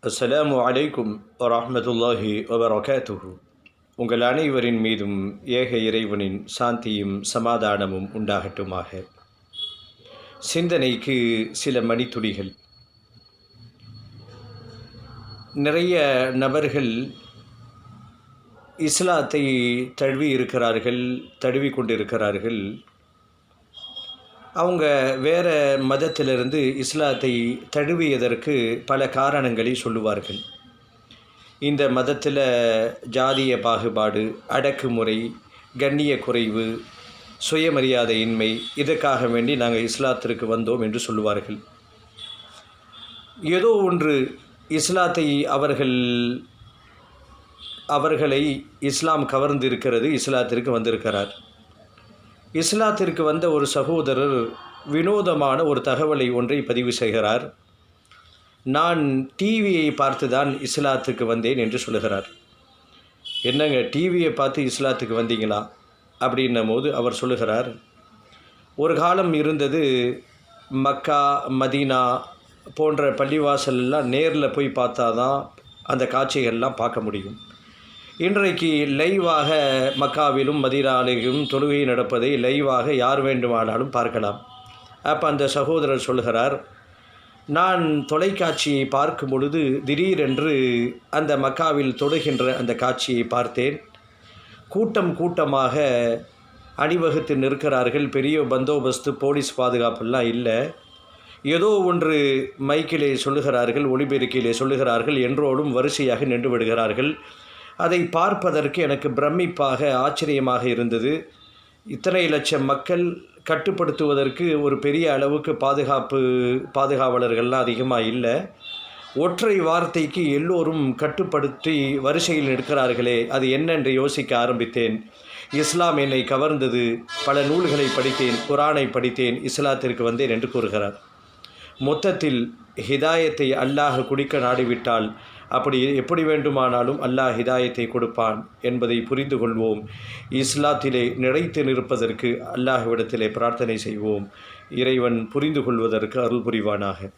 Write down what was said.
அஸ்ஸலாமு அலைக்கும் வரஹ்மத்துல்லாஹி வபரகாத்துஹு. உங்கள் அனைவரின் மீதும் ஏக இறைவனின் சாந்தியும் சமாதானமும் உண்டாகட்டுமாக. சிந்தனைக்கு சில மணித்துளிகள். நிறைய நபர்கள் இஸ்லாத்தை தழுவி கொண்டிருக்கிறார்கள். அவங்க வேறு மதத்திலிருந்து இஸ்லாத்தை தழுவியதற்கு பல காரணங்களை சொல்லுவார்கள். இந்த மதத்தில் ஜாதிய பாகுபாடு, அடக்குமுறை, கண்ணிய குறைவு, சுயமரியாதையின்மை, இதற்காக வேண்டி நாங்கள் இஸ்லாத்திற்கு வந்தோம் என்று சொல்லுவார்கள். ஏதோ ஒன்று இஸ்லாத்தை அவர்களை இஸ்லாம் கவர்ந்திருக்கிறது, இஸ்லாத்திற்கு வந்திருக்கிறார். இஸ்லாத்திற்கு வந்த ஒரு சகோதரர் வினோதமான ஒரு தகவலை ஒன்றை பதிவு செய்கிறார். நான் டிவியை பார்த்து தான் இஸ்லாத்துக்கு வந்தேன் என்று சொல்லுகிறார். என்னங்க, டிவியை பார்த்து இஸ்லாத்துக்கு வந்தீங்களா அப்படின்னும் போது அவர் சொல்லுகிறார், ஒரு காலம் இருந்தது, மக்கா மதீனா போன்ற பள்ளிவாசல்லாம் நேரில் போய் பார்த்தா தான் அந்த காட்சிகள்லாம் பார்க்க முடியும். இன்றைக்கு லைவாக மக்காவிலும் மதீனாவிலும் தொழுகை நடப்பதை லைவாக யார் வேண்டுமானாலும் பார்க்கலாம். அப்போ அந்த சகோதரர் சொல்கிறார், நான் தொலைக்காட்சியை பார்க்கும் பொழுது திடீரென்று அந்த மக்காவில் தொழுகின்ற அந்த காட்சியை பார்த்தேன். கூட்டமாக அணிவகுத்து நிற்கிறார்கள். பெரிய பந்தோபஸ்து, போலீஸ் பாதுகாப்பெல்லாம் இல்லை. ஏதோ ஒன்று மைக்கிலே சொல்லுகிறார்கள், ஒளிபெருக்கிலே சொல்லுகிறார்கள், என்றோடும் வரிசையாக நின்று விடுகிறார்கள். அதை பார்ப்பதற்கு எனக்கு பிரமிப்பாக ஆச்சரியமாக இருந்தது. இத்தனை லட்சம் மக்கள் கட்டுப்படுத்துவதற்கு ஒரு பெரிய அளவுக்கு பாதுகாவலர்கள்லாம் அதிகமாக இல்லை. ஒற்றை வார்த்தைக்கு எல்லோரும் கட்டுப்படுத்தி வரிசையில் நிற்கிறார்களே, அது என்னென்று யோசிக்க ஆரம்பித்தேன். இஸ்லாம் என்னை கவர்ந்தது. பல நூல்களை படித்தேன், குரானை படித்தேன், இஸ்லாத்திற்கு வந்தேன் என்று கூறுகிறார். மொத்தத்தில் ஹிதாயத்தை அல்லாஹ் குடிக்க நாடிவிட்டால் அப்படி எப்படி வேண்டுமானாலும் அல்லாஹ் ஹிதாயத்தை கொடுப்பான் என்பதை புரிந்து கொள்வோம். இஸ்லாத்திலே நிலைத்து நிற்பதற்கு அல்லாஹ்விடத்திலே பிரார்த்தனை செய்வோம். இறைவன் புரிந்து கொள்வதற்கு அருள் புரிவானாக.